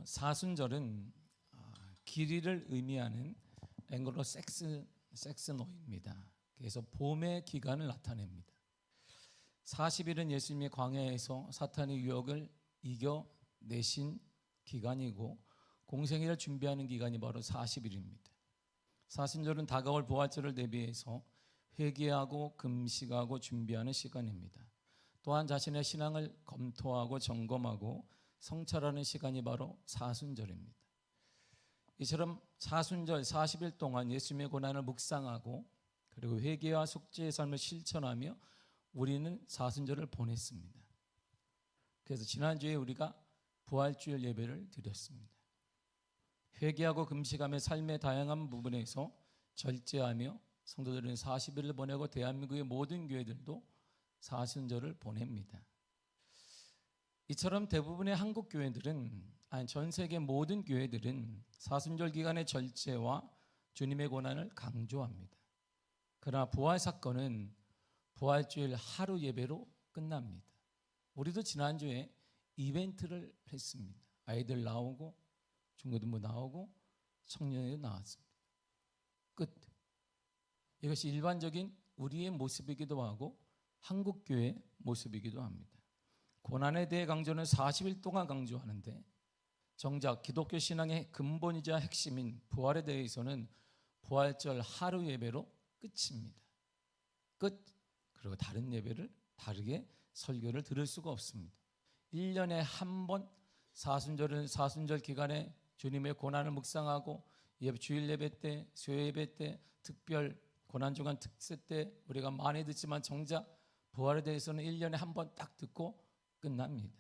사순절은 길이를 의미하는 앵글로 섹스노입니다. 그래서 봄의 기간을 나타냅니다. 40일은 예수님이 광야에서 사탄의 유혹을 이겨내신 기간이고 공생애를 준비하는 기간이 바로 40일입니다. 사순절은 다가올 부활절을 대비해서 회개하고 금식하고 준비하는 시간입니다. 또한 자신의 신앙을 검토하고 점검하고 성찰하는 시간이 바로 사순절입니다. 이처럼 사순절 40일 동안 예수님의 고난을 묵상하고 그리고 회개와 속죄의 삶을 실천하며 우리는 사순절을 보냈습니다. 그래서 지난주에 우리가 부활주일 예배를 드렸습니다. 회개하고 금식하며 삶의 다양한 부분에서 절제하며 성도들은 40일을 보내고 대한민국의 모든 교회들도 사순절을 보냅니다. 이처럼 대부분의 한국 교회들은, 전 세계 모든 교회들은 사순절 기간의 절제와 주님의 고난을 강조합니다. 그러나 부활 사건은 부활주일 하루 예배로 끝납니다. 우리도 지난주에 이벤트를 했습니다. 아이들 나오고 중고등부 나오고 청년회도 나왔습니다. 끝. 이것이 일반적인 우리의 모습이기도 하고 한국 교회의 모습이기도 합니다. 고난에 대해 강조는 40일 동안 강조하는데 정작 기독교 신앙의 근본이자 핵심인 부활에 대해서는 부활절 하루 예배로 끝입니다. 끝. 그리고 다른 예배를 다르게 설교를 들을 수가 없습니다. 1년에 한 번 사순절은 사순절 기간에 주님의 고난을 묵상하고 주일 예배 때, 수요 예배 때, 특별 고난주간 특세 때 우리가 많이 듣지만 정작 부활에 대해서는 1년에 한 번 딱 듣고 끝납니다.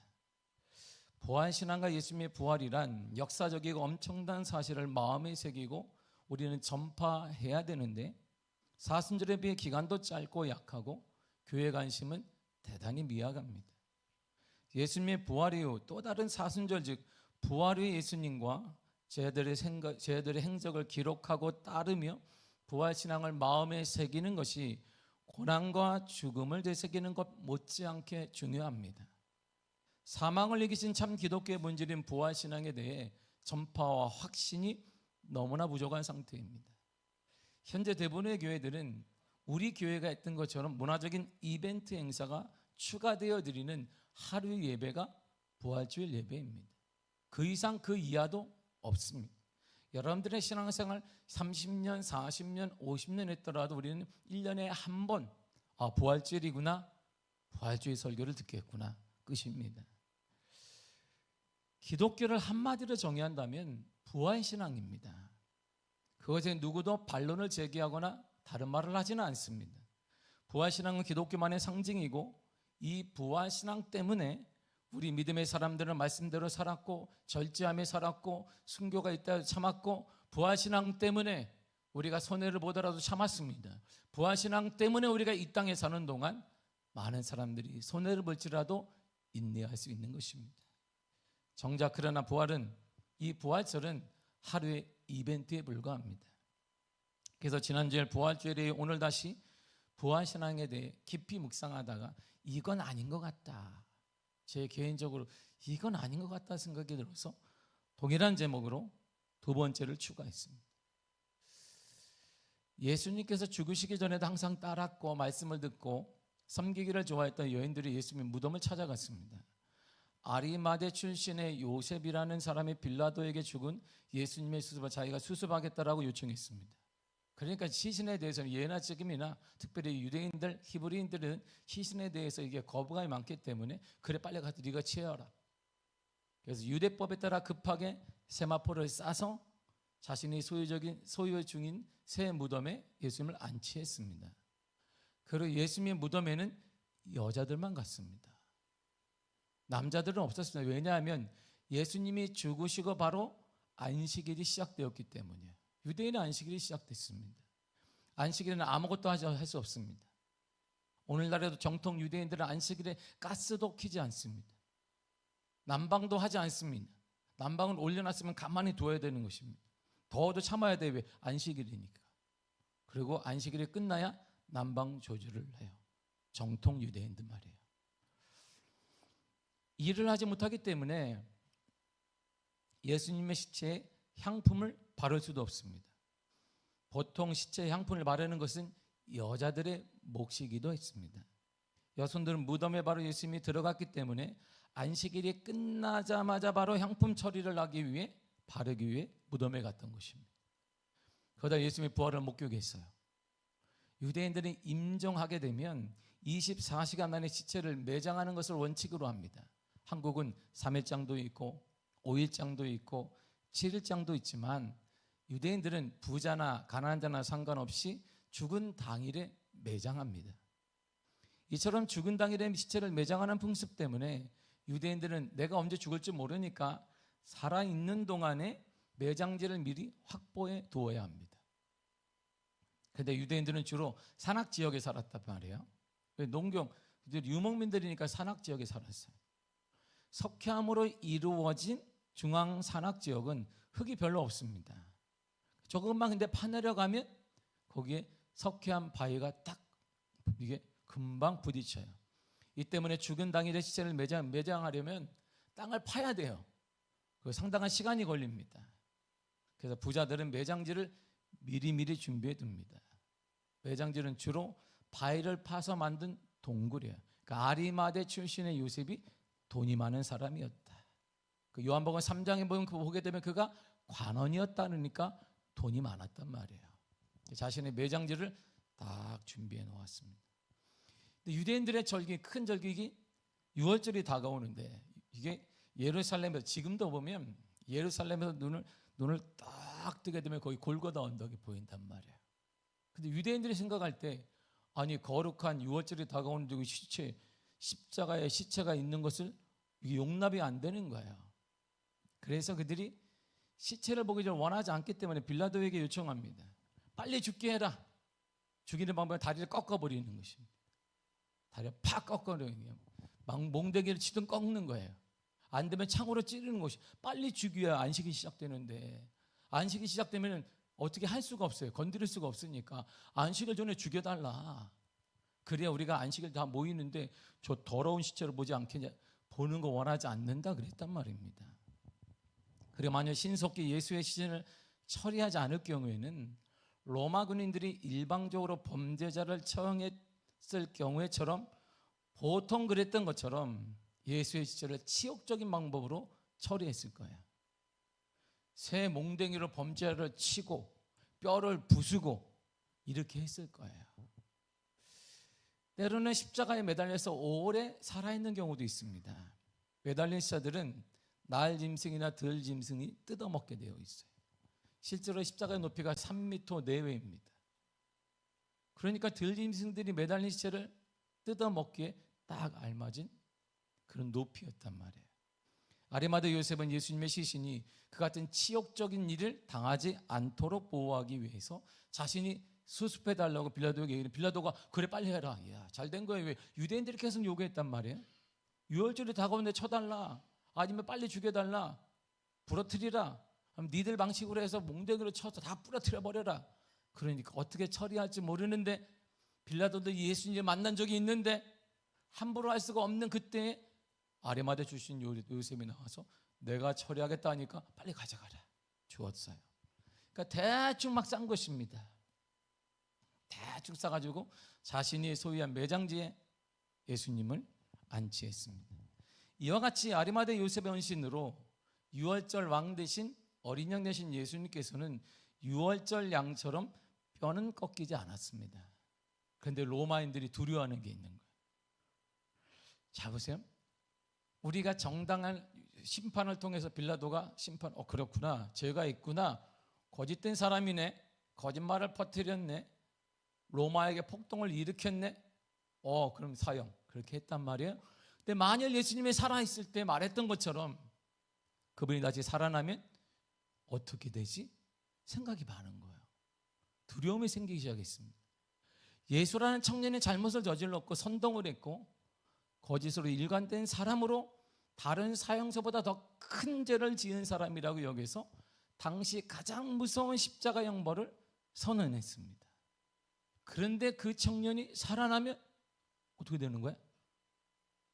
부활신앙과 예수님의 부활이란 역사적이고 엄청난 사실을 마음에 새기고 우리는 전파해야 되는데 사순절에 비해 기간도 짧고 약하고 교회 관심은 대단히 미약합니다. 예수님의 부활 이후 또 다른 사순절 즉 부활 후의 예수님과 제자들의 행적을 기록하고 따르며 부활신앙을 마음에 새기는 것이 고난과 죽음을 되새기는 것 못지않게 중요합니다. 사망을 이기신 참 기독교의 본질인 부활신앙에 대해 전파와 확신이 너무나 부족한 상태입니다. 현재 대부분의 교회들은 우리 교회가 했던 것처럼 문화적인 이벤트 행사가 추가되어 드리는 하루 예배가 부활주일 예배입니다. 그 이상 그 이하도 없습니다. 여러분들의 신앙생활 30년, 40년, 50년 했더라도 우리는 1년에 한 번 부활주일이구나, 부활주일 설교를 듣겠구나, 끝입니다. 기독교를 한마디로 정의한다면 부활신앙입니다. 그것에 누구도 반론을 제기하거나 다른 말을 하지는 않습니다. 부활신앙은 기독교만의 상징이고 이 부활신앙 때문에 우리 믿음의 사람들은 말씀대로 살았고 절제하며 살았고 순교가 있다 참았고 부활신앙 때문에 우리가 손해를 보더라도 참았습니다. 부활신앙 때문에 우리가 이 땅에 사는 동안 많은 사람들이 손해를 볼지라도 인내할 수 있는 것입니다. 정작 그러나 이 부활절은 하루의 이벤트에 불과합니다. 그래서 지난주에 부활주일에 오늘 다시 부활신앙에 대해 깊이 묵상하다가 이건 아닌 것 같다, 제 개인적으로 이건 아닌 것 같다 생각이 들어서 동일한 제목으로 두 번째를 추가했습니다. 예수님께서 죽으시기 전에도 항상 따랐고 말씀을 듣고 섬기기를 좋아했던 여인들이 예수님의 무덤을 찾아갔습니다. 아리마대 출신의 요셉이라는 사람이 빌라도에게 죽은 예수님의 수습을 자기가 수습하겠다라고 요청했습니다. 그러니까 시신에 대해서는 예나 지금이나 특별히 유대인들, 히브리인들은 시신에 대해서 이게 거부감이 많기 때문에 그래 빨리 가서 네가 취하라. 그래서 유대법에 따라 급하게 세마포를 싸서 자신이 소유 중인 새 무덤에 예수님을 안치했습니다. 그리고 예수님의 무덤에는 여자들만 갔습니다. 남자들은 없었습니다. 왜냐하면 예수님이 죽으시고 바로 안식일이 시작되었기 때문이에요. 유대인의 안식일이 시작됐습니다. 안식일에는 아무것도 할 수 없습니다. 오늘날에도 정통 유대인들은 안식일에 가스도 켜지 않습니다. 난방도 하지 않습니다. 난방을 올려놨으면 가만히 둬야 되는 것입니다. 더워도 참아야 돼. 왜? 안식일이니까. 그리고 안식일이 끝나야 난방 조절을 해요. 정통 유대인들 말이에요. 일을 하지 못하기 때문에 예수님의 시체에 향품을 바를 수도 없습니다. 보통 시체에 향품을 바르는 것은 여자들의 몫이기도 했습니다. 여성들은 무덤에 바로 예수님이 들어갔기 때문에 안식일이 끝나자마자 바로 향품 처리를 하기 위해 바르기 위해 무덤에 갔던 것입니다. 그러다 예수님의 부활을 목격했어요. 유대인들이 임종하게 되면 24시간 안에 시체를 매장하는 것을 원칙으로 합니다. 한국은 3일장도 있고 5일장도 있고 7일장도 있지만 유대인들은 부자나 가난한 자나 상관없이 죽은 당일에 매장합니다. 이처럼 죽은 당일에 시체를 매장하는 풍습 때문에 유대인들은 내가 언제 죽을지 모르니까 살아있는 동안에 매장지를 미리 확보해 두어야 합니다. 그런데 유대인들은 주로 산악지역에 살았단 말이에요. 농경, 유목민들이니까 산악지역에 살았어요. 석회암으로 이루어진 중앙 산악지역은 흙이 별로 없습니다. 조금만 근데 파내려가면 거기에 석회암 바위가 딱 이게 금방 부딪혀요. 이 때문에 죽은 당일에 시체를 매장하려면 땅을 파야 돼요. 상당한 시간이 걸립니다. 그래서 부자들은 매장지를 미리미리 준비해 둡니다. 매장지는 주로 바위를 파서 만든 동굴이에요. 그러니까 아리마대 출신의 요셉이 돈이 많은 사람이었다. 그 요한복음 3장에 보게 되면 그가 관원이었다니까 돈이 많았단 말이에요. 자신의 매장지를 딱 준비해 놓았습니다. 유대인들의 절기, 큰 절기가 6월절이 다가오는데 이게 예루살렘에서 지금도 보면 예루살렘에서 눈을 딱 뜨게 되면 거기 골고다 언덕이 보인단 말이에요. 근데 유대인들이 생각할 때 아니 거룩한 6월절이 다가오는데 십자가에 시체가 있는 것을 이게 용납이 안 되는 거예요. 그래서 그들이 시체를 보기 전 원하지 않기 때문에 빌라도에게 요청합니다. 빨리 죽게 해라. 죽이는 방법은 다리를 꺾어버리는 것입니다. 다리를 팍 꺾어버리는 거예요. 몽대기를 치든 꺾는 거예요. 안 되면 창으로 찌르는 것이 빨리 죽여야 안식이 시작되는데 안식이 시작되면 어떻게 할 수가 없어요. 건드릴 수가 없으니까 안식을 전에 죽여달라. 그래야 우리가 안식을 다 모이는데 저 더러운 시체를 보지 않겠냐. 보는 거 원하지 않는다 그랬단 말입니다. 그리고 만약 신속히 예수의 시신을 처리하지 않을 경우에는 로마 군인들이 일방적으로 범죄자를 처형했을 경우에처럼 보통 그랬던 것처럼 예수의 시체를 치욕적인 방법으로 처리했을 거예요. 새 몽댕이로 범죄자를 치고 뼈를 부수고 이렇게 했을 거예요. 때로는 십자가에 매달려서 오래 살아있는 경우도 있습니다. 매달린 자들은 날 짐승이나 들 짐승이 뜯어먹게 되어 있어요. 실제로 십자가의 높이가 3m 내외입니다. 그러니까 들 짐승들이 매달린 시체를 뜯어먹기에 딱 알맞은 그런 높이였단 말이에요. 아리마대 요셉은 예수님의 시신이 그 같은 치욕적인 일을 당하지 않도록 보호하기 위해서 자신이 수습해달라고 빌라도에게 얘기해요. 빌라도가 그래 빨리 해라. 이야, 잘된 거예요. 왜? 유대인들이 계속 요구했단 말이에요. 유월절이 다가오는데 쳐달라. 아니면 빨리 죽여달라. 부러뜨리라. 니들 방식으로 해서 몽댕이로 쳐서 다 부러뜨려버려라. 그러니까 어떻게 처리할지 모르는데 빌라도도 예수님을 만난 적이 있는데 함부로 할 수가 없는 그때에 아리마대 출신 요셉이 나와서 내가 처리하겠다 하니까 빨리 가져가라. 주었어요. 그러니까 대충 막 싼 것입니다. 대충 싸가지고 자신이 소유한 매장지에 예수님을 안치했습니다. 이와 같이 아리마대 요셉의 헌신으로 유월절 왕 대신 어린 양 대신 예수님께서는 유월절 양처럼 뼈는 꺾이지 않았습니다. 그런데 로마인들이 두려워하는 게 있는 거예요. 자 보세요. 우리가 정당한 심판을 통해서 빌라도가 그렇구나. 죄가 있구나. 거짓된 사람이네. 거짓말을 퍼뜨렸네. 로마에게 폭동을 일으켰네. 그럼 사형. 그렇게 했단 말이에요. 근데 만일 예수님이 살아있을 때 말했던 것처럼 그분이 다시 살아나면 어떻게 되지? 생각이 많은 거예요. 두려움이 생기기 시작했습니다. 예수라는 청년이 잘못을 저질렀고 선동을 했고 거짓으로 일관된 사람으로 다른 사형서보다 더 큰 죄를 지은 사람이라고 여기서 당시 가장 무서운 십자가 형벌을 선언했습니다. 그런데 그 청년이 살아나면 어떻게 되는 거야?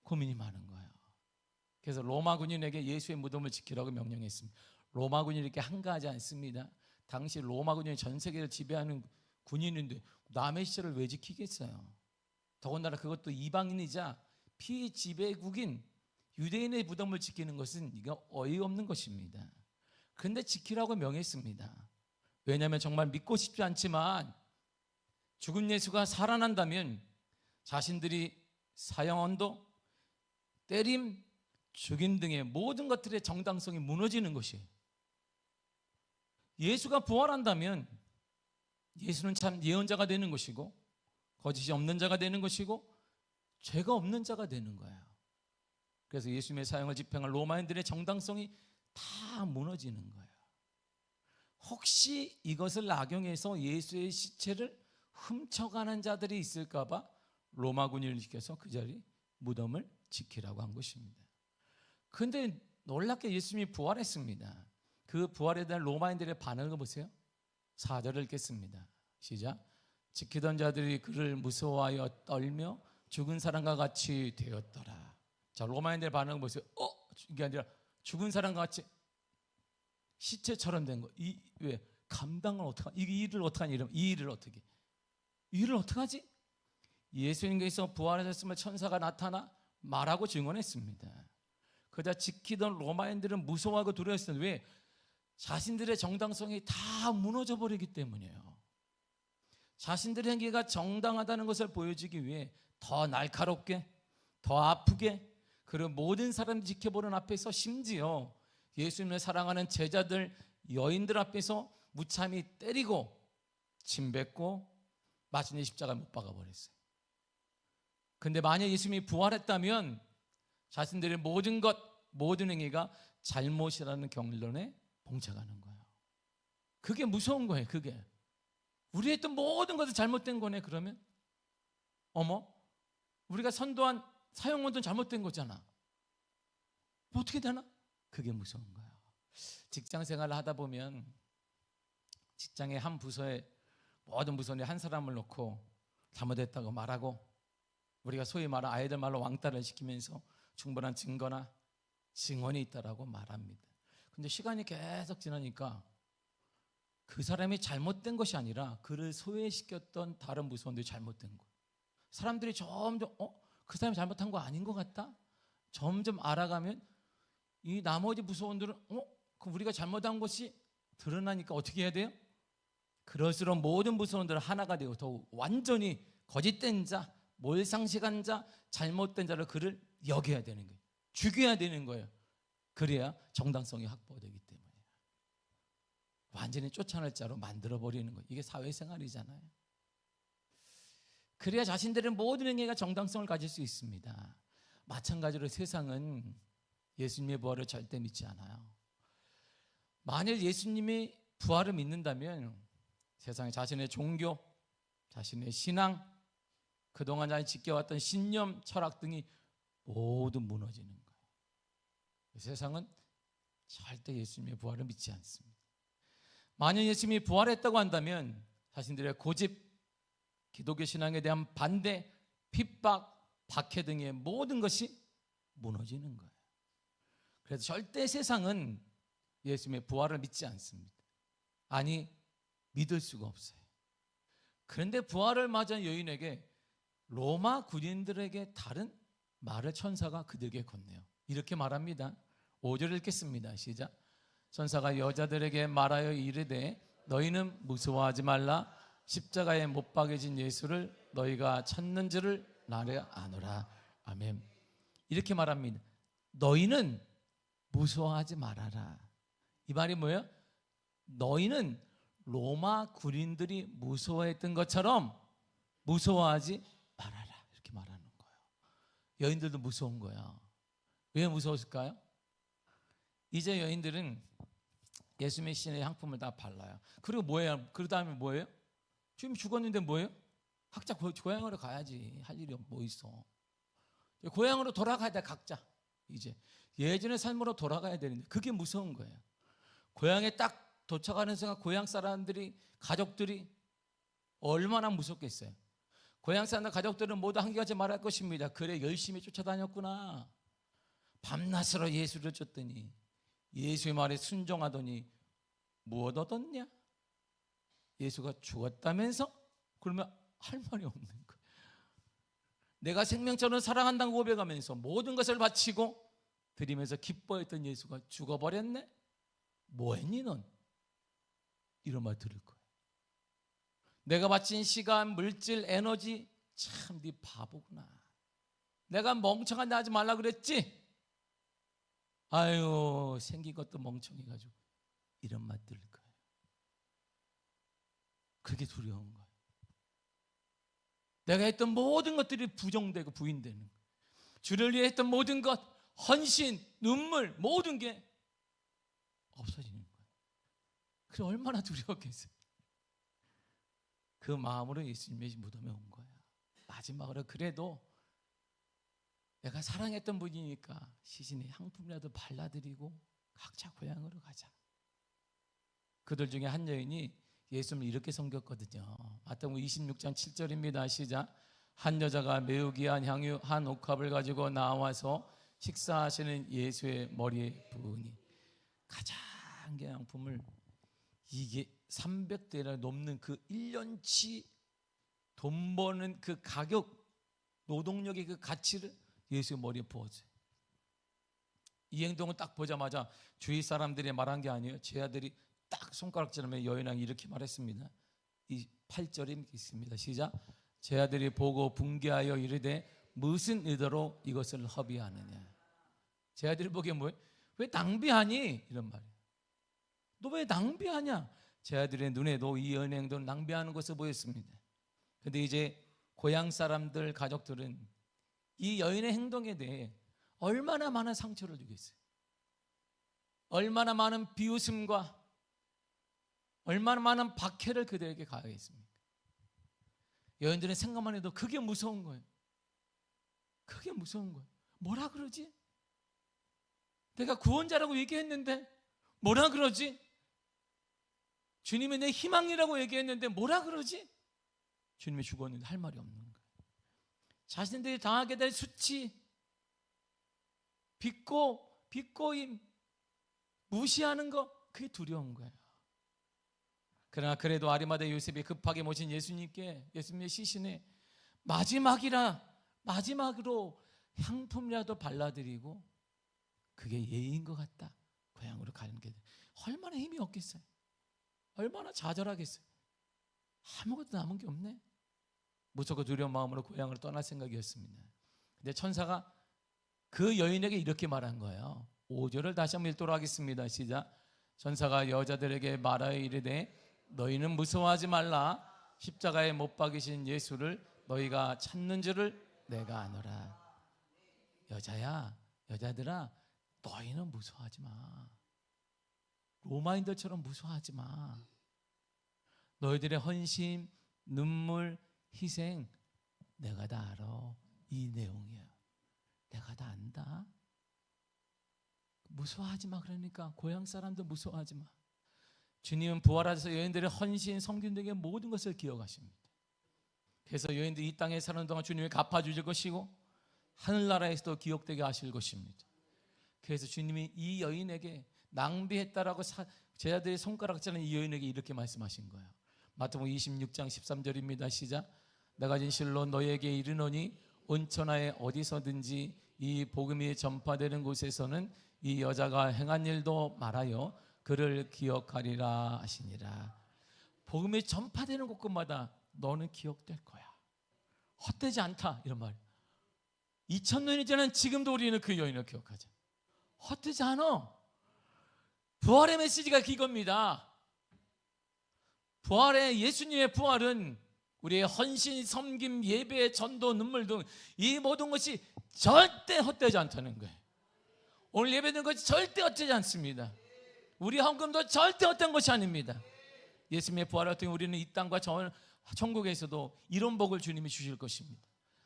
고민이 많은 거예요. 그래서 로마 군인에게 예수의 무덤을 지키라고 명령했습니다. 로마 군인이 이렇게 한가하지 않습니다. 당시 로마 군인이 전 세계를 지배하는 군인인데 남의 시체를 왜 지키겠어요? 더군다나 그것도 이방인이자 피지배국인 유대인의 무덤을 지키는 것은 이거 어이없는 것입니다. 그런데 지키라고 명했습니다. 왜냐하면 정말 믿고 싶지 않지만 죽은 예수가 살아난다면 자신들이 사형언도, 때림, 죽임 등의 모든 것들의 정당성이 무너지는 것이에요. 예수가 부활한다면 예수는 참 예언자가 되는 것이고 거짓이 없는 자가 되는 것이고 죄가 없는 자가 되는 거예요. 그래서 예수님의 사형을 집행할 로마인들의 정당성이 다 무너지는 거예요. 혹시 이것을 악용해서 예수의 시체를 훔쳐가는 자들이 있을까 봐 로마 군인을 시켜서 그 자리 무덤을 지키라고 한 것입니다. 그런데 놀랍게 예수님이 부활했습니다. 그 부활에 대한 로마인들의 반응을 보세요. 4절을 읽겠습니다. 시작. 지키던 자들이 그를 무서워하여 떨며 죽은 사람과 같이 되었더라. 자, 로마인들의 반응을 보세요. 이게 아니라 죽은 사람과 같이 시체처럼 된 거. 왜? 감당을 어떻게, 이 일을 어떻게 하니? 이 일을 어떻게? 이 일을 어떻게 하지? 예수님께서 부활하셨음을 천사가 나타나 말하고 증언했습니다. 그러자 지키던 로마인들은 무서워하고 두려웠어요. 왜? 자신들의 정당성이 다 무너져 버리기 때문이에요. 자신들의 행위가 정당하다는 것을 보여주기 위해 더 날카롭게, 더 아프게, 그리고 모든 사람들이 지켜보는 앞에서 심지어 예수님을 사랑하는 제자들, 여인들 앞에서 무참히 때리고 침뱉고 마침내 십자가에 못 박아버렸어요. 근데 만약 예수님이 부활했다면 자신들의 모든 것, 모든 행위가 잘못이라는 경론에 봉착하는 거예요. 그게 무서운 거예요. 그게 우리 했던 모든 것이 잘못된 거네. 그러면 우리가 선도한 사형원도 잘못된 거잖아. 뭐 어떻게 되나? 그게 무서운 거예요. 직장 생활을 하다 보면 직장의 한 부서에 모든 부서에 한 사람을 놓고 잘못했다고 말하고 우리가 소위 말하는 아이들 말로 왕따를 시키면서 충분한 증거나 증언이 있다라고 말합니다. 근데 시간이 계속 지나니까 그 사람이 잘못된 것이 아니라 그를 소외시켰던 다른 부서원들이 잘못된 거예요. 사람들이 점점 그 사람이 잘못한 거 아닌 것 같다? 점점 알아가면 이 나머지 부서원들은 그 우리가 잘못한 것이 드러나니까 어떻게 해야 돼요? 그럴수록 모든 부서원들은 하나가 되고 더욱 완전히 거짓된 자, 몰상식한 자, 잘못된 자를 그를 여겨야 되는 거예요. 죽여야 되는 거예요. 그래야 정당성이 확보되기 때문에 완전히 쫓아낼 자로 만들어버리는 거예요. 이게 사회생활이잖아요. 그래야 자신들의 모든 행위가 정당성을 가질 수 있습니다. 마찬가지로 세상은 예수님의 부활을 절대 믿지 않아요. 만일 예수님이 부활을 믿는다면 세상에 자신의 종교, 자신의 신앙, 그동안 자신이 지켜왔던 신념, 철학 등이 모두 무너지는 거예요. 세상은 절대 예수님의 부활을 믿지 않습니다. 만약 예수님이 부활했다고 한다면 자신들의 고집, 기독교 신앙에 대한 반대, 핍박, 박해 등의 모든 것이 무너지는 거예요. 그래서 절대 세상은 예수님의 부활을 믿지 않습니다. 아니, 믿을 수가 없어요. 그런데 부활을 맞은 여인에게 로마 군인들에게 다른 말을 천사가 그들에게 건네요. 이렇게 말합니다. 5절 읽겠습니다. 시작. 천사가 여자들에게 말하여 이르되 너희는 무서워하지 말라. 십자가에 못 박여진 예수를 너희가 찾는지를 나를 아노라. 아멘. 이렇게 말합니다. 너희는 무서워하지 말아라. 이 말이 뭐예요? 너희는 로마 군인들이 무서워했던 것처럼 무서워하지 말아라. 이렇게 말하는 거예요. 여인들도 무서운 거야. 왜 무서웠을까요? 이제 여인들은 예수님의 신의 향품을 다 발라요. 그리고 뭐예요? 그 다음에 뭐예요? 지금 죽었는데 뭐예요? 각자 고향으로 가야지. 할 일이 뭐 있어. 고향으로 돌아가야 돼. 각자 이제 예전의 삶으로 돌아가야 되는데 그게 무서운 거예요. 고향에 딱 도착하는 순간 고향 사람들이, 가족들이 얼마나 무섭겠어요. 고향 사람 가족들은 모두 한결같이 말할 것입니다. 그래, 열심히 쫓아다녔구나. 밤낮으로 예수를 쫓더니 예수의 말에 순종하더니 무엇 얻었냐? 예수가 죽었다면서? 그러면 할 말이 없는 거예요. 내가 생명처럼 사랑한다고 고백하면서 모든 것을 바치고 드리면서 기뻐했던 예수가 죽어버렸네? 뭐했니 넌? 이런 말 들을 거예요. 내가 바친 시간, 물질, 에너지, 참 네 바보구나. 내가 멍청한데 하지 말라 그랬지? 아유, 생긴 것도 멍청해가지고 이런 말 들을 거예요. 그게 두려운 거예요. 내가 했던 모든 것들이 부정되고 부인되는 거예요. 주를 위해 했던 모든 것, 헌신, 눈물, 모든 게 없어지는 거예요. 그래 얼마나 두려웠겠어요. 그 마음으로 예수님의 무덤에 온 거예요. 마지막으로 그래도 내가 사랑했던 분이니까 시신에 향품이라도 발라드리고 각자 고향으로 가자. 그들 중에 한 여인이 예수님을 이렇게 섬겼거든요. 마태복음 26장 7절입니다. 시작. 한 여자가 매우 귀한 향유 한 옥합을 가지고 나와서 식사하시는 예수의 머리에 부으니 가장 귀한 향품을 이게 300대나 넘는 그 1년치 돈 버는 그 가격, 노동력의 그 가치를 예수의 머리에 부어줘요. 이 행동을 딱 보자마자 주위 사람들이 말한 게 아니에요. 제 아들이 딱 손가락질하며 여인왕이 이렇게 말했습니다. 이 8절이 있습니다. 시작. 제 아들이 보고 분개하여 이르되 무슨 의도로 이것을 허비하느냐. 제 아들이 보기에 뭐예요? 왜 낭비하니? 이런 말이에요. 너 왜 낭비하냐? 제 아들의 눈에도 이 여인의 행동을 낭비하는 것을 보였습니다. 근데 이제 고향 사람들, 가족들은 이 여인의 행동에 대해 얼마나 많은 상처를 주겠어요. 얼마나 많은 비웃음과 얼마나 많은 박해를 그들에게 가하겠습니까? 여인들은 생각만 해도 그게 무서운 거예요. 그게 무서운 거예요. 뭐라 그러지? 내가 구원자라고 얘기했는데 뭐라 그러지? 주님이 내 희망이라고 얘기했는데 뭐라 그러지? 주님이 죽었는데 할 말이 없는 거예요. 자신들이 당하게 될 수치, 비꼬임, 무시하는 거, 그게 두려운 거예요. 그러나 그래도 아리마대 요셉이 급하게 모신 예수님의 시신에 마지막으로 향품이라도 발라드리고 그게 예의인 것 같다. 고향으로 가는 게 얼마나 힘이 없겠어요. 얼마나 좌절하겠어요. 아무것도 남은 게 없네. 무섭고 두려운 마음으로 고향으로 떠날 생각이었습니다. 근데 천사가 그 여인에게 이렇게 말한 거예요. 5절을 다시 한번 읽도록 하겠습니다. 시작. 천사가 여자들에게 말하여 이르되 너희는 무서워하지 말라. 십자가에 못 박이신 예수를 너희가 찾는 줄을 내가 아노라. 여자들아, 너희는 무서워하지 마. 로마인들처럼 무서워하지 마. 너희들의 헌신, 눈물, 희생 내가 다 알아. 이 내용이야. 내가 다 안다. 무서워하지 마. 그러니까 고향 사람도 무서워하지 마. 주님은 부활하셔서 여인들의 헌신, 섬김 등의 모든 것을 기억하십니다. 그래서 여인들이 이 땅에 사는 동안 주님이 갚아주실 것이고 하늘나라에서도 기억되게 하실 것입니다. 그래서 주님이 이 여인에게 낭비했다라고 제자들의 손가락질하는 이 여인에게 이렇게 말씀하신 거예요. 마태복음 26장 13절입니다. 시작. 내가 진실로 너희에게 이르노니 온 천하에 어디서든지 이 복음이 전파되는 곳에서는 이 여자가 행한 일도 말하여 그를 기억하리라 하시니라. 복음이 전파되는 곳마다 너는 기억될 거야. 헛되지 않다. 이런 말. 2000년이 지난 지금도 우리는 그 여인을 기억하자. 헛되지 않아. 부활의 메시지가 이겁니다. 부활의 예수님의 부활은 우리의 헌신, 섬김, 예배, 전도, 눈물 등 이 모든 것이 절대 헛되지 않다는 거예요. 오늘 예배드리는 것이 절대 헛되지 않습니다. 우리 헌금도 절대 헛된 것이 아닙니다. 예수님의 부활을 통해 우리는 이 땅과 천국에서도 이런 복을 주님이 주실 것입니다.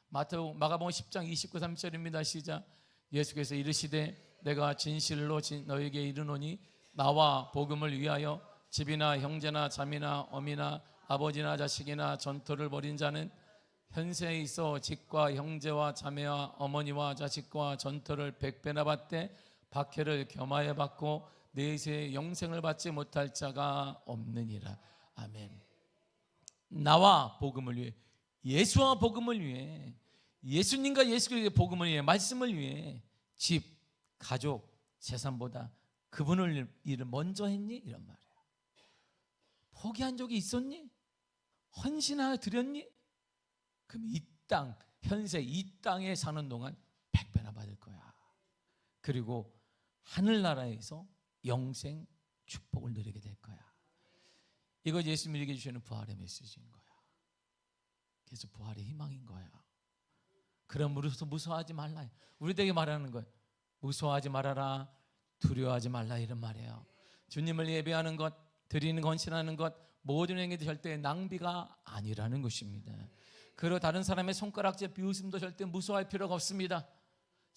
마가복음 10장 29, 30절입니다. 시작. 예수께서 이르시되 내가 진실로 너에게 이르노니 나와 복음을 위하여 집이나 형제나 자매나 어미나 아버지나 자식이나 전토를 벌인 자는 현세에 있어 집과 형제와 자매와 어머니와 자식과 전토를 100배나 받되 박해를 겸하여 받고 내세의 영생을 받지 못할 자가 없느니라. 아멘. 나와 복음을 위해, 예수와 복음을 위해, 예수님과 예수 그리스도의 복음을 위해, 말씀을 위해 집, 가족, 재산보다 그분을 일을 먼저 했니? 이런 말이에요. 포기한 적이 있었니? 헌신하여 드렸니? 그럼 이 땅, 현세 이 땅에 사는 동안 100배나 받을 거야. 그리고 하늘나라에서 영생 축복을 누리게 될 거야. 이거 예수님이 주시는 부활의 메시지인 거야. 그래서 부활의 희망인 거야. 그러므로서 무서워하지 말라. 우리에게 말하는 거예요. 무서워하지 말아라, 두려워하지 말라, 이런 말이에요. 주님을 예배하는 것, 드리는 것, 헌신하는 것, 모든 행위도 절대 낭비가 아니라는 것입니다. 그리고 다른 사람의 손가락질, 비웃음도 절대 무서워할 필요가 없습니다.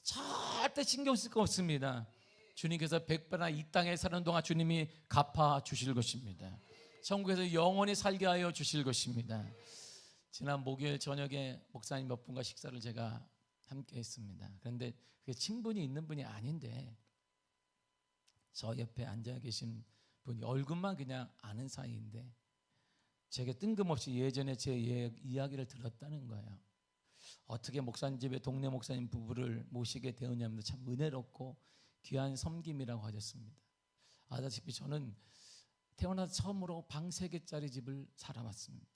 절대 신경 쓸 거 없습니다. 주님께서 100배나 이 땅에 사는 동안 주님이 갚아 주실 것입니다. 천국에서 영원히 살게 하여 주실 것입니다. 지난 목요일 저녁에 목사님 몇 분과 식사를 제가 함께 했습니다. 그런데 그게 친분이 있는 분이 아닌데 저 옆에 앉아 계신 분이 얼굴만 그냥 아는 사이인데 제게 뜬금없이 예전에 제 이야기를 들었다는 거예요. 어떻게 목사님 집에 동네 목사님 부부를 모시게 되었냐면 참 은혜롭고 귀한 섬김이라고 하셨습니다. 아다시피 저는 태어나서 처음으로 방 3개짜리 집을 살아봤습니다.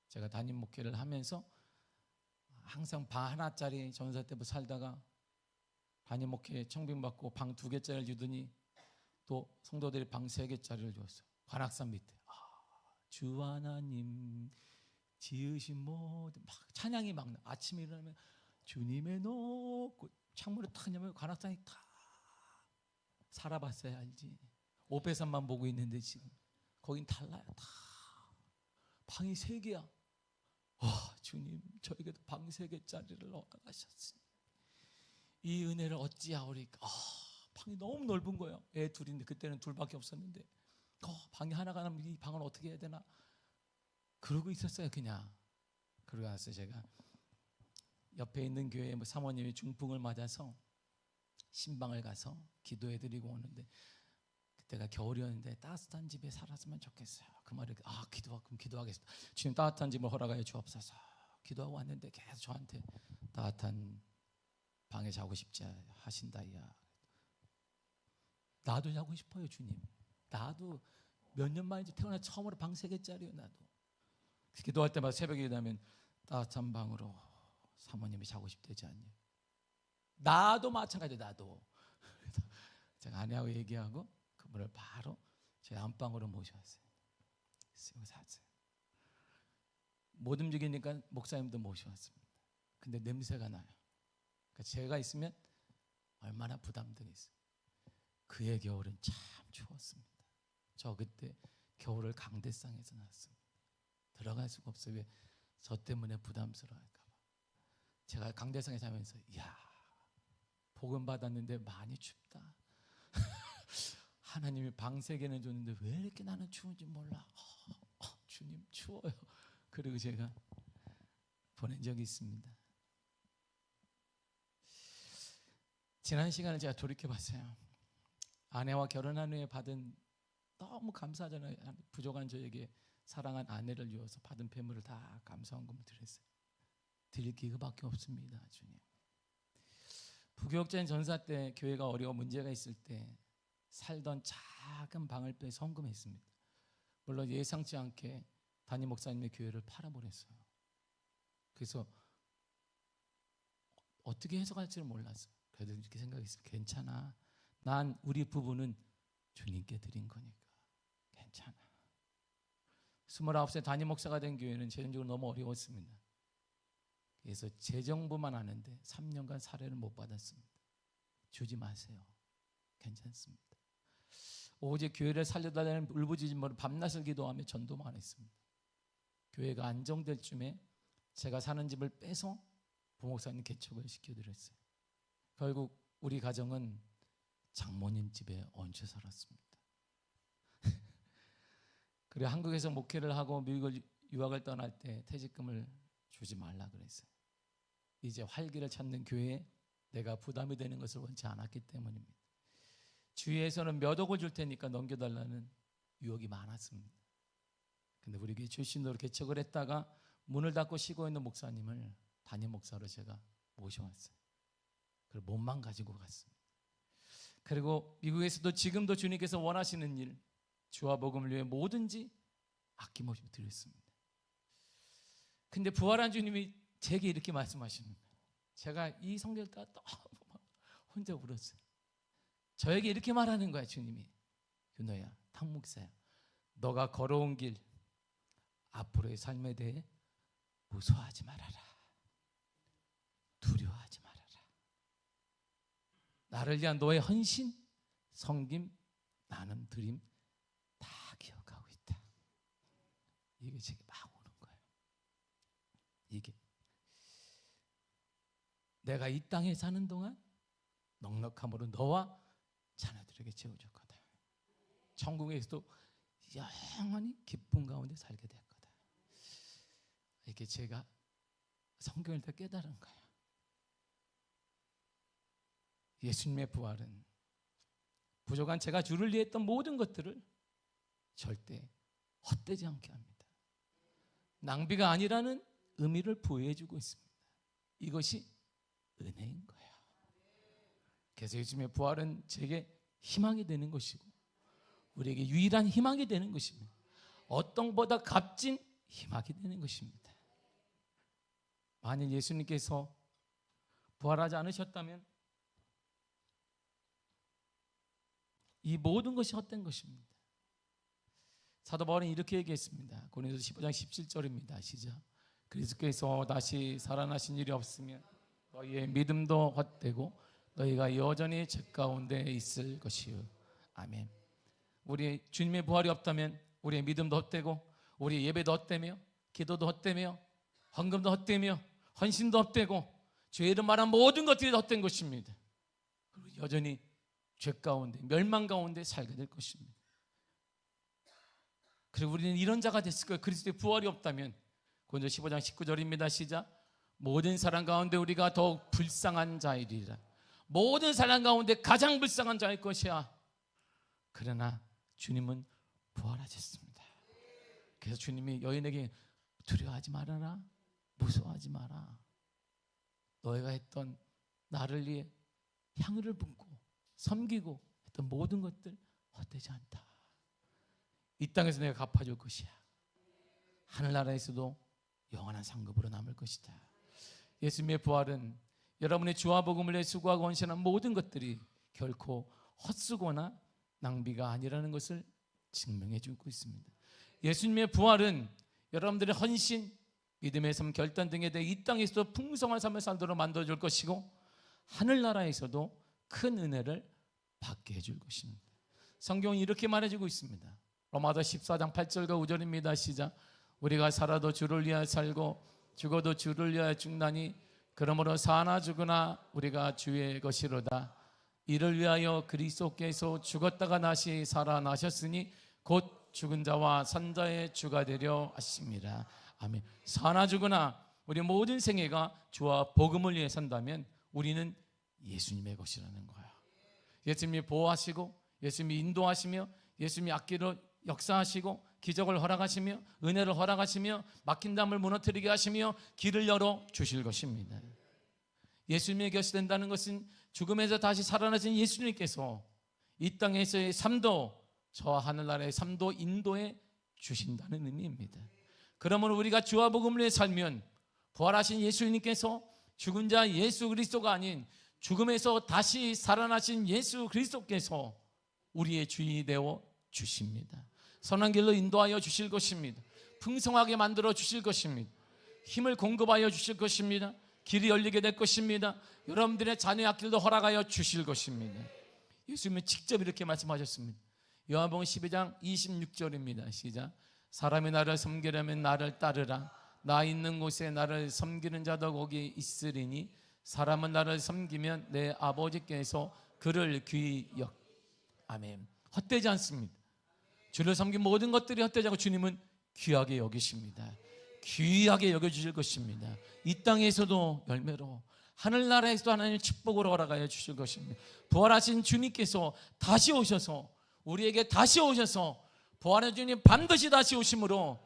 제가 담임 목회를 하면서 항상 방 하나짜리 전사 때부터 살다가 담임 목회 청빙받고 방 2개짜리를 주더니 또 성도들이 방 3개짜리를 주었어요. 관악산 밑에. 주 하나님 지으신 모든 막 찬양이 막 아침에 일어나면 주님의 높고 창문을 탁 열면 관악산이 다 살아봤어야 알지. 오배산만 보고 있는데 지금 거긴 달라요. 다 방이 3개야. 주님 저에게도 방 3개짜리를 허락하셨으니 이 은혜를 어찌하오리까. 방이 너무 넓은 거예요. 애 둘인데 그때는 둘밖에 없었는데 방이 하나가 나면 이 방을 어떻게 해야 되나 그러고 있었어요. 그냥 그러고 나서 제가 옆에 있는 교회에 사모님이 중풍을 맞아서 신방을 가서 기도해드리고 오는데 그때가 겨울이었는데 따뜻한 집에 살았으면 좋겠어요. 그 말을 그럼 기도하겠습니다. 주님 따뜻한 집을 허락하여 주옵소서. 기도하고 왔는데 계속 저한테 따뜻한 방에 자고 싶지 하신다야. 나도 자고 싶어요. 주님 나도 몇 년 만인지 태어나 처음으로 방 3개짜리요. 나도 기도할 때마다 새벽에 일어나면 따뜻한 방으로 사모님이 자고 싶다지 않니? 나도 마찬가지예요. 나도 제가 아내하고 얘기하고 그분을 바로 제 안방으로 모셔왔어요. 샀어요. 못 움직이니까 목사님도 모셔왔습니다. 근데 냄새가 나요. 그러니까 제가 있으면 얼마나 부담되겠어요. 그의 겨울은 참 추웠습니다. 저 그때 겨울을 강대상에서 났습니다. 들어갈 수가 없어요. 왜? 저 때문에 부담스러워할까 봐. 제가 강대상에 자면서 복음 받았는데 많이 춥다. 하나님이 방 3개는 줬는데 왜 이렇게 나는 추운지 몰라. 주님 추워요. 그리고 제가 보낸 적이 있습니다. 지난 시간을 제가 돌이켜봤어요. 아내와 결혼한 후에 받은 너무 감사하잖아요. 부족한 저에게 사랑한 아내를 위해서 받은 폐물을 다 감사헌금을 드렸어요. 드릴 게 그밖에 없습니다. 주님. 부교육자인 전사 때 교회가 어려워 문제가 있을 때 살던 작은 방을 빼 헌금했습니다. 물론 예상치 않게 담임 목사님의 교회를 팔아버렸어요. 그래서 어떻게 해석할지를 몰랐어요. 그래도 이렇게 생각했어요. 괜찮아. 난 우리 부부는 주님께 드린 거니까 괜찮아. 29세 담임 목사가 된 교회는 재정적으로 너무 어려웠습니다. 그래서 재정부만 하는데 3년간 사례를 못 받았습니다. 주지 마세요. 괜찮습니다. 오직 교회를 살려달라는 울부짖음으로 밤낮을 기도하며 전도만 했습니다. 교회가 안정될 쯤에 제가 사는 집을 빼서 부목사님 개척을 시켜드렸어요. 결국 우리 가정은 장모님 집에 얹혀 살았습니다. 그리고 한국에서 목회를 하고 미국을 유학을 떠날 때 퇴직금을 주지 말라 그랬어요. 이제 활기를 찾는 교회에 내가 부담이 되는 것을 원치 않았기 때문입니다. 주위에서는 몇 억을 줄 테니까 넘겨달라는 유혹이 많았습니다. 근데 우리 교회 출신으로 개척을 했다가 문을 닫고 쉬고 있는 목사님을 담임 목사로 제가 모셔왔어요. 그리고 몸만 가지고 갔습니다. 그리고 미국에서도 지금도 주님께서 원하시는 일, 주와 복음을 위해 뭐든지 아낌없이 드렸습니다. 근데 부활한 주님이 제게 이렇게 말씀하십니다. 제가 이 성경을 따라 너무 혼자 울었어요. 저에게 이렇게 말하는 거야. 주님이, 윤호야, 탕목사야, 너가 걸어온 길, 앞으로의 삶에 대해 무서워하지 말아라. 두려워하지 말아라. 나를 위한 너의 헌신, 섬김, 나눔, 드림 다 기억하고 있다. 이게 제게 막 오는 거예요. 이게 내가 이 땅에 사는 동안 넉넉함으로 너와 자녀들에게 채워줄 거다. 천국에서도 영원히 기쁨 가운데 살게 될 거다. 이렇게 제가 성경을 다 깨달은 거예요. 예수님의 부활은 부족한 제가 주를 위해 했던 모든 것들을 절대 헛되지 않게 합니다. 낭비가 아니라는 의미를 부여해주고 있습니다. 이것이 은혜인 거예요. 그래서 예수님의 부활은 제게 희망이 되는 것이고 우리에게 유일한 희망이 되는 것입니다. 어떤 것보다 값진 희망이 되는 것입니다. 만일 예수님께서 부활하지 않으셨다면 이 모든 것이 헛된 것입니다. 사도 바울은 이렇게 얘기했습니다. 고린도서 15장 17절입니다. 시작. 그리스도께서 다시 살아나신 일이 없으면 너희의 믿음도 헛되고 너희가 여전히 죄 가운데 있을 것이요. 아멘. 우리 주님의 부활이 없다면 우리의 믿음도 헛되고 우리의 예배도 헛되며 기도도 헛되며 헌금도 헛되며 헌신도 헛되고 주의 이름 말한 모든 것들이 헛된 것입니다. 그리고 여전히 죄 가운데 멸망 가운데 살게 될 것입니다. 그리고 우리는 이런 자가 됐을 거예요. 그리스도의 부활이 없다면. 고린도서 15장 19절입니다. 시작. 모든 사람 가운데 우리가 더욱 불쌍한 자이리라. 모든 사람 가운데 가장 불쌍한 자일 것이야. 그러나 주님은 부활하셨습니다. 그래서 주님이 여인에게 두려워하지 말아라, 무서워하지 마라. 너희가 했던 나를 위해 향유를 붓고 섬기고 했던 모든 것들 헛되지 않다. 이 땅에서 내가 갚아줄 것이야. 하늘나라에서도 영원한 상급으로 남을 것이다. 예수님의 부활은 여러분의 주와 복음을 위해 수고하고 헌신한 모든 것들이 결코 헛수고나 낭비가 아니라는 것을 증명해 주고 있습니다. 예수님의 부활은 여러분들의 헌신, 믿음의 삶, 결단 등에 대해 이 땅에서도 풍성한 삶을 살도록 만들어줄 것이고 하늘나라에서도 큰 은혜를 받게 해줄 것입니다. 성경은 이렇게 말해주고 있습니다. 로마서 14장 8절과 9절입니다. 시작. 우리가 살아도 주를 위하여 살고 죽어도 주를 위하여 죽나니 그러므로 사나 죽으나 우리가 주의 것이로다. 이를 위하여 그리스도께서 죽었다가 다시 살아나셨으니 곧 죽은 자와 산 자의 주가 되려 하심이라. 아멘. 사나 죽으나 우리 모든 생애가 주와 복음을 위해 산다면 우리는 예수님의 것이라는 거예요. 예수님이 보호하시고 예수님이 인도하시며 예수님이 악기로 역사하시고 기적을 허락하시며 은혜를 허락하시며 막힌 담을 무너뜨리게 하시며 길을 열어 주실 것입니다. 예수님의 것이 된다는 것은 죽음에서 다시 살아나신 예수님께서 이 땅에서의 삶도 저와 하늘나라의 삶도 인도해 주신다는 의미입니다. 그러므로 우리가 주와 복음을 위해 살면 부활하신 예수님께서 죽은 자 예수 그리스도가 아닌 죽음에서 다시 살아나신 예수 그리스도께서 우리의 주인이 되어 주십니다. 선한 길로 인도하여 주실 것입니다. 풍성하게 만들어 주실 것입니다. 힘을 공급하여 주실 것입니다. 길이 열리게 될 것입니다. 여러분들의 자녀의 앞길도 허락하여 주실 것입니다. 예수님은 직접 이렇게 말씀하셨습니다. 요한복음 12장 26절입니다. 시작. 사람이 나를 섬기려면 나를 따르라. 나 있는 곳에 나를 섬기는 자도 거기 있으리니 사람은 나를 섬기면 내 아버지께서 그를 귀히 역. 아멘. 헛되지 않습니다. 주를 섬긴 모든 것들이 헛되지 않고 주님은 귀하게 여기십니다. 귀하게 여겨주실 것입니다. 이 땅에서도 열매로, 하늘나라에서도 하나님 축복으로 허락하여 주실 것입니다. 부활하신 주님께서 다시 오셔서, 우리에게 다시 오셔서, 부활의 주님 반드시 다시 오심으로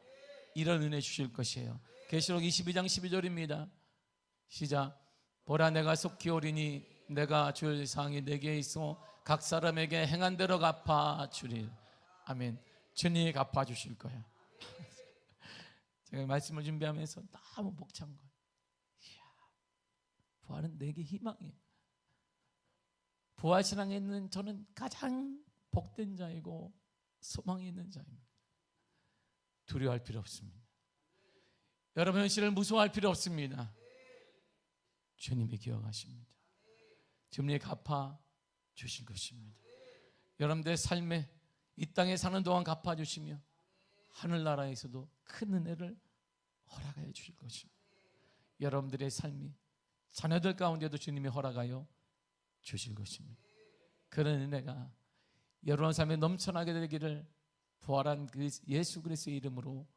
이런 은혜 주실 것이에요. 계시록 22장 12절입니다. 시작. 보라, 내가 속히 오리니 내가 줄 상이 내게 있어 각 사람에게 행한 대로 갚아주리. 아멘. 주님이 갚아주실 거예요. 제가 말씀을 준비하면서 너무 벅찬 거예요. 이야, 부활은 내게 희망이에요. 부활신앙에 있는 저는 가장 복된 자이고 소망이 있는 자입니다. 두려워할 필요 없습니다. 여러분 현실을 무서워할 필요 없습니다. 주님이 기억하십니다. 주님이 갚아 주실 것입니다. 여러분들의 삶에 이 땅에 사는 동안 갚아주시며 하늘나라에서도 큰 은혜를 허락하여 주실 것입니다. 여러분들의 삶이 자녀들 가운데도 주님이 허락하여 주실 것입니다. 그런 은혜가 여러분 삶에 넘쳐나게 되기를 부활한 그 예수 그리스도의 이름으로